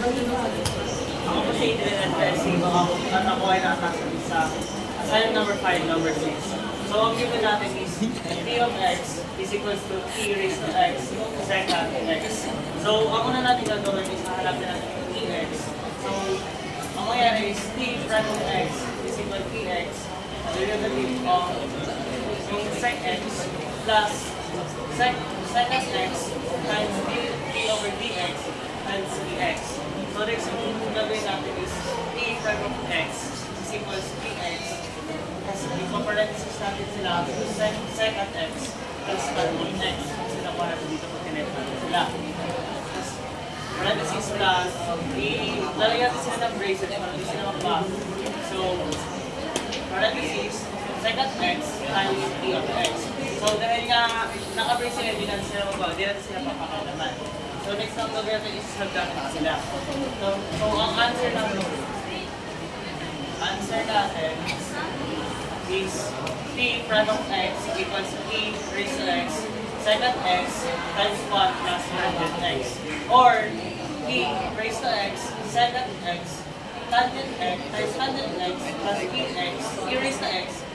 Ako po si Adrian at Tessie. At ako ay nakatakot sa assignment number 5, number 6. So, ang given natin is p of x is equals to p raised to x secant x. So, ang una natin gagawin is hahanapin natin yung px. So, ang mangyari is t prime of x is equal to px derivative of yung sec x plus secant x times p over dx times dx. So next, yung gagawin natin is p prime of x is equals to px. Kasi i-parenthesis natin sila secant x plus tan x. Kasi nakuha natin dito pag connect natin sila. Tapos parenthesis plus, lalagyan natin sila ng braces para hindi sila mag-back. So, parenthesis, secant x times p of x. So dahil nga naka-brace sila, hindi natin sila mag-back, hindi natin sila papakalaman. So next na ang gagawin natin is hagdanan sila. So ang answer natin is p prime of x equals p raised to x secant x times 1 plus tangent x. Or p raised to x secant x tangent x times tangent x plus px e raised to x